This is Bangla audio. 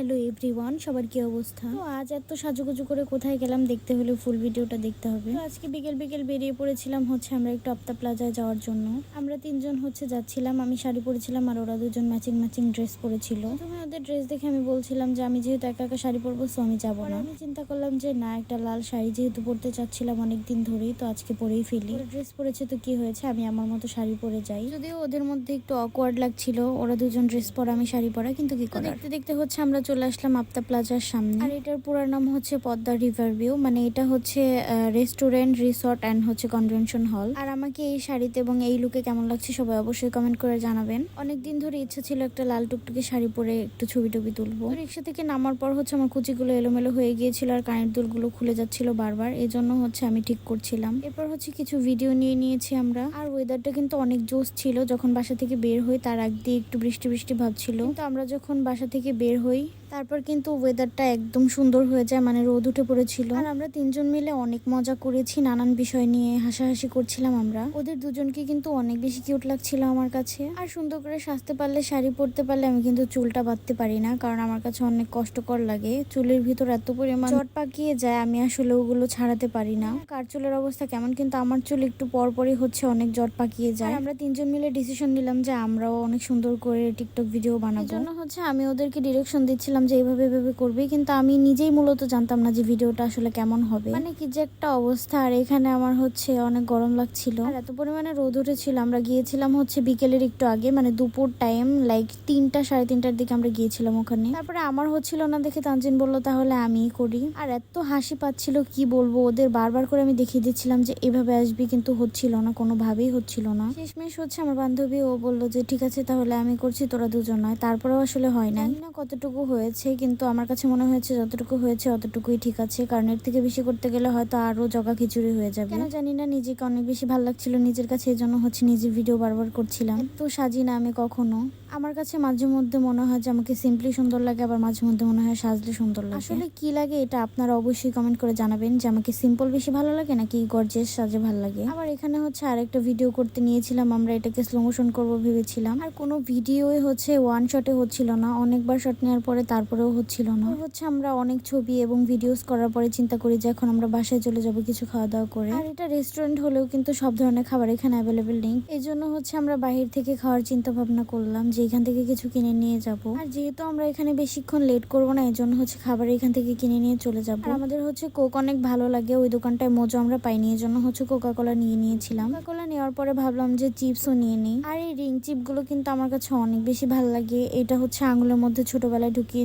হ্যালো এভরিওয়ান, সবার কি অবস্থা? তো আজ এত সাজুগুজু করে কোথায় গেলাম দেখতে হলে ফুল ভিডিওটা দেখতে হবে। তো আজকে বিকেল বিকেল বেরিয়ে পড়েছিলাম আমরা একটু আপ্তা প্লাজায় যাওয়ার জন্য। আমরা তিনজন যাচ্ছিলাম। আমি শাড়ি পরেছিলাম আর ওরা দুজন ম্যাচিং ম্যাচিং ড্রেস পরেছিল। তুমি ওদের ড্রেস দেখে আমি বলছিলাম যে আমি যেহেতু একা একা শাড়ি পরবো সো আমি যাবো না। আমি চিন্তা করলাম যে না, একটা লাল শাড়ি যেহেতু পরতে চাচ্ছিলাম অনেকদিন ধরেই, তো আজকে পরেই ফেলি। ড্রেস পরেছে তো কি হয়েছে, আমি আমার মতো শাড়ি পরে যাই। যদিও ওদের মধ্যে একটু অকওয়ার্ড লাগছিল, ওরা দুজন ড্রেস পরা আমি শাড়ি পরা, কিন্তু কি করে দেখতে দেখতে আমরা চলে আসলাম আপ্তা প্লাজার সামনে। আর এটার পুরো নাম পদ্মা রিভার ভিউ, মানে এটা restaurant, resort and convention hall. আর আমাকে এই শাড়িতে এবং এই লুকে কেমন লাগছে সবাই অবশ্যই কমেন্ট করে জানাবেন। অনেকদিন ধরে ইচ্ছা ছিল একটা লাল টুকটুকে শাড়ি পরে একটু ছবি টবি তুলবো। রিক্সা থেকে নামার পর আমার কুচিগুলো এলোমেলো হয়ে গিয়েছিল আর কানের দুলগুলো খুলে যাচ্ছিল বারবার, এই জন্য আমি ঠিক করছিলাম। এরপর কিছু ভিডিও নিয়ে নিয়েছি আমরা। আর ওয়েদারটা কিন্তু অনেক জোস ছিল। যখন বাসা থেকে বের হই তার আগ দিয়ে একটু বৃষ্টি বৃষ্টি ভাব ছিল, কিন্তু আমরা যখন বাসা থেকে বের হই তারপর কিন্তু ওয়েদারটা একদম সুন্দর হয়ে যায়, মানে রোদ উঠে পড়েছিল। আর আমরা তিনজন মিলে অনেক মজা করেছি, নানান বিষয় নিয়ে হাসাহাসি করছিলাম আমরা। ওদের দুজনকে কিন্তু অনেক বেশি কিউট লাগছিল আমার কাছে। আর সুন্দর করে সাজতে পারলে, শাড়ি পরতে পারলে আমি কিন্তু চুলটা বাঁধতে পারি না, কারণ আমার কাছে অনেক কষ্টকর লাগে। চুলের ভিতর এত পরিমাণ জট পাকিয়ে যায়, আমি আসলে ওগুলো ছাড়াতে পারি না। কার চুলের অবস্থা কেমন, কিন্তু আমার চুল একটু পরপরই অনেক জট পাকিয়ে যায়। আমরা তিনজন মিলে ডিসিশন নিলাম যে আমরাও অনেক সুন্দর করে টিকটক ভিডিও বানাবো। এজন্য আমি ওদেরকে ডিরেকশন দিচ্ছিলাম যে এইভাবে এভাবে করবে, কিন্তু আমি নিজেই মূলত জানতাম না যে ভিডিওটা আসলে কেমন হবে। মানে কি যে একটা অবস্থা। আর এখানে আমার অনেক গরম লাগছিল আর এত পরিমাণে রোদ উঠেছিল। আমরা গিয়েছিলাম বিকেলের একটু আগে, মানে দুপুর টাইম, লাইক 3টা সাড়ে 3টার দিকে আমরা গিয়েছিলাম ওখানে। তারপরে আমার হচ্ছিল না দেখে তানজিন বললো তাহলে আমিই করি। আর এত হাসি পাচ্ছিল কি বলবো, ওদের বারবার করে আমি দেখিয়ে দিচ্ছিলাম যে এভাবে আসবি, কিন্তু হচ্ছিল না, কোনোভাবেই হচ্ছিল না। শেষমেশ আমার বান্ধবী ও বললো যে ঠিক আছে তাহলে আমি করছি, তোরা দুজন নয়। তারপরেও আসলে হয় না, কতটুকু হয়েছে, কিন্তু আমার কাছে মনে হয়েছে যতটুকু হয়েছে অতটুকুই ঠিক আছে, কারণ এর থেকে বেশি করতে গেলে হয়তো আরো জগা খিচুড়ি হয়ে যাবে। কেন জানি না, নিজেকে অনেক বেশি ভালো লাগছিল নিজের কাছে, এই জন্য নিজের ভিডিও বারবার করছিলাম। তো সাজি না আমি কখনো। আমার কাছে মাঝে মধ্যে মনে হয় যে আমাকে সিম্পলি সুন্দর লাগে, আবার মাঝে মধ্যে মনে হয় সাজলে সুন্দর লাগে। আসলে কি লাগে এটা আপনারা অবশ্যই কমেন্ট করে জানাবেন, যে আমাকে সিম্পল বেশি ভালো লাগে নাকি গর্জিয়াস সাজে ভালো লাগে। আবার এখানে আরেকটা ভিডিও করতে নিয়েছিলাম আমরা, এটাকে স্লো মোশন করবো ভেবেছিলাম। আর কোনো ভিডিওই ওয়ান শটে হচ্ছিল না, অনেকবার শট নেওয়ার পরে তারপরেও হচ্ছিল না। আমরা অনেক ছবি এবং ভিডিওস করার পরে চিন্তা করি যে এখন আমরা বাসায় চলে যাব কিছু খাওয়া দাওয়া করে। আর এটা রেস্টুরেন্ট হলেও কিন্তু সব ধরনের খাবার এখানে অ্যাভেলেবেল নেই, এই জন্য আমরা বাহির থেকে খাওয়ার চিন্তা ভাবনা করলাম যে এখান থেকে কিছু কিনে নিয়ে যাব। আর যেহেতু আমরা এখানে বেশিক্ষণ লেট করবো না, এই জন্য খাবার এখান থেকে কিনে নিয়ে চলে যাব। আর আমাদের কোক অনেক ভালো লাগে, ওই দোকানটায় মোজো আমরা পাইনি, এই জন্য কোকা কোলা নিয়ে নিয়েছিলাম। কোকা কোলা নেওয়ার পরে ভাবলাম যে চিপসও নিয়ে নিই। আর এই রিং চিপ গুলো কিন্তু আমার কাছে অনেক বেশি ভালো লাগে। এটা আঙুলের মধ্যে ছোটবেলায় ঢুকিয়ে